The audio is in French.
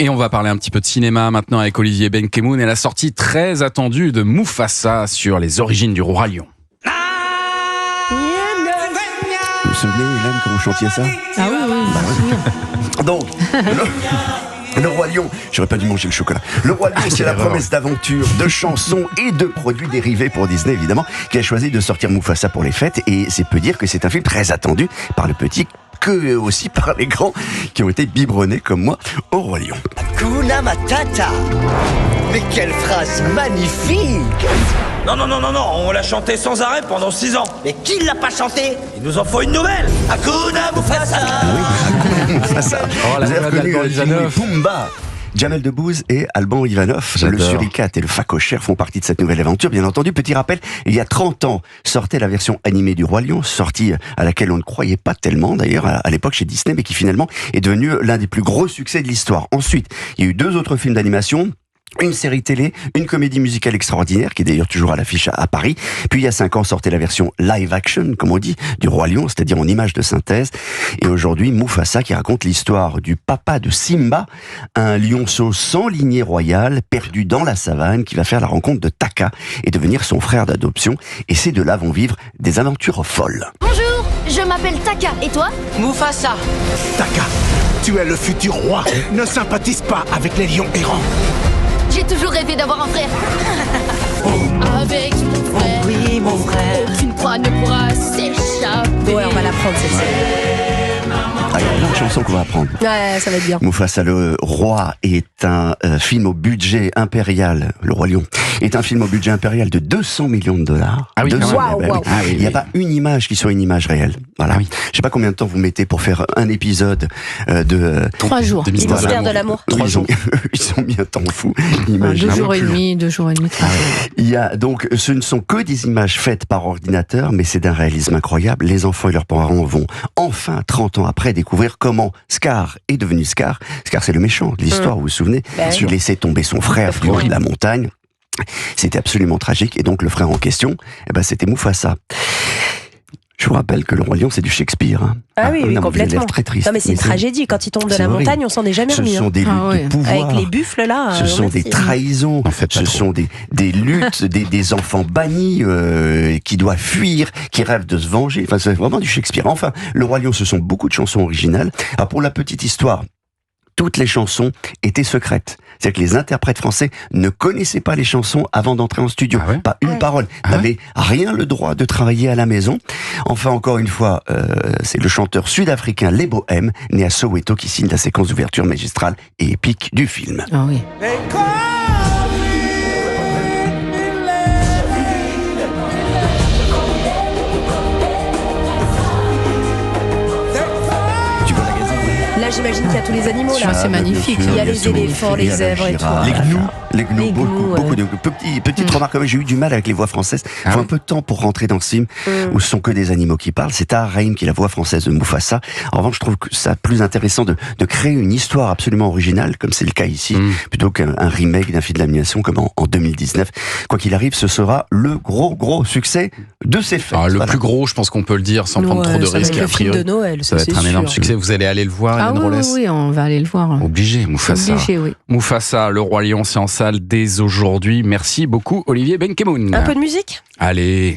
Et on va parler un petit peu de cinéma maintenant avec Olivier Benkemoun et la sortie très attendue de Mufasa sur les origines du Roi Lion. Vous vous souvenez, Hélène, quand vous chantiez ça? Ah oui. Donc, le Roi Lion, j'aurais pas dû manger le chocolat. Le Roi Lion, c'est la promesse d'aventure, de chansons et de produits dérivés pour Disney, évidemment, qui a choisi de sortir Mufasa pour les fêtes. Et c'est peu dire que c'est un film très attendu par le petit, que aussi par les grands qui ont été biberonnés comme moi au Roi Lion. Hakuna Matata. Mais quelle phrase magnifique! Non, on l'a chanté sans arrêt pendant 6 ans. Mais qui l'a pas chanté? Il nous en faut une nouvelle. Hakuna Mufasa. Mufasa. Oh, la Vous avez voix reconnu d'Alban Timon et Ivanov. Pumba. Jamel Debbouze et Alban Ivanov, le J'adore. suricate et le phacochère font partie de cette nouvelle aventure. Bien entendu, petit rappel, il y a 30 ans sortait la version animée du Roi Lion, sortie à laquelle on ne croyait pas tellement d'ailleurs à l'époque chez Disney, mais qui finalement est devenu l'un des plus gros succès de l'histoire. Ensuite, il y a eu 2 autres films d'animation, une série télé, une comédie musicale extraordinaire, qui est d'ailleurs toujours à l'affiche à Paris. Puis il y a 5 ans sortait la version live action, comme on dit, du Roi Lion, c'est-à-dire en image de synthèse. Et aujourd'hui, Mufasa qui raconte l'histoire du papa de Simba, un lionceau sans lignée royale, perdu dans la savane, qui va faire la rencontre de Taka et devenir son frère d'adoption. Et ces deux-là vont vivre des aventures folles. Bonjour, je m'appelle Taka, et toi? Mufasa. Taka, tu es le futur roi. Ne sympathise pas avec les lions errants. J'ai toujours rêvé d'avoir un frère. Avec mon frère, Oui, mon frère. aucune proie ne pourra s'échapper. Ouais, on va la prendre celle-ci. Ah, il y a plein de chansons qu'on va apprendre. Ouais, ça va être bien. Mufasa le roi est un film au budget impérial, le Roi Lion, est un film au budget impérial de 200 millions de dollars. Ah oui, 200 quand même. millions, Waouh. Ah oui, Il n'y a oui. pas une image qui soit une image réelle. Voilà. Ah oui. Je sais pas combien de temps vous mettez pour faire un épisode de 3 jours. de Les Mystère mystères de l'amour. Oui, 3 jours. ils ont mis un temps fou. 2 Imaginez. jours et demi, 2 jours et demi. 3 jours. Il y a donc, ce ne sont que des images faites par ordinateur, mais c'est d'un réalisme incroyable. Les enfants et leurs parents vont enfin, 30 ans après, découvrir comment Scar est devenu Scar. Scar, c'est le méchant de l'histoire, vous vous souvenez? Ben oui. Il laissait tomber son frère du haut de la montagne. C'était absolument tragique. Et donc, le frère en question, c'était Mufasa. Je vous rappelle que le Roi Lion, c'est du Shakespeare. Hein. Ah oui, non, oui, mais vous avez complètement. l'air très triste. Non, mais c'est une tragédie. Quand il tombe de c'est la horrible. montagne, on s'en est jamais Ce remis. sont des luttes Ah ouais. de pouvoir. Avec les buffles, là. Ce sont des trahisons, En fait, pas ce trop. sont des luttes, des enfants bannis qui doivent fuir, qui rêvent de se venger. Enfin, c'est vraiment du Shakespeare. Enfin, le Roi Lion, ce sont beaucoup de chansons originales. Alors, pour la petite histoire, toutes les chansons étaient secrètes. C'est-à-dire que les interprètes français ne connaissaient pas les chansons avant d'entrer en studio. Ah ouais Pas une parole. Ah ouais N'avaient rien le droit de travailler à la maison. Enfin, encore une fois, c'est le chanteur sud-africain Les Bohèmes, né à Soweto, qui signe la séquence d'ouverture magistrale et épique du film. Ah oui. Tu vois la gazelle? Là, j'imagine qu'il y a tous les animaux, là. C'est magnifique. bien sûr, Il y a les tout. éléphants, Il y a les la zèbres et tout. girafe, Les gnous. Les gnous, Les beaucoup, gnous, beaucoup ouais. de petites remarques. J'ai eu du mal avec les voix françaises. Il faut un peu de temps pour rentrer dans ce film où ce sont que des animaux qui parlent. C'est Tahar Rahim qui est la voix française de Mufasa. En revanche, je trouve que ça plus intéressant de créer une histoire absolument originale, comme c'est le cas ici, plutôt qu'un remake d'un film d'animation comme en 2019. Quoi qu'il arrive, ce sera le gros succès de ces fêtes. Ah, le Voilà. plus gros, je pense qu'on peut le dire sans prendre trop de ça va être risques. le A film priori, de Noël, ça va c'est être un sûr. énorme succès. Vous allez aller le voir, Ah Hélène oui, Rollès? oui, on va aller le voir. Obligé, Mufasa. Obligé, oui. Mufasa, le Roi Lion, c'est en salle dès aujourd'hui. Merci beaucoup, Olivier Benkemoun. Un peu de musique ? Allez.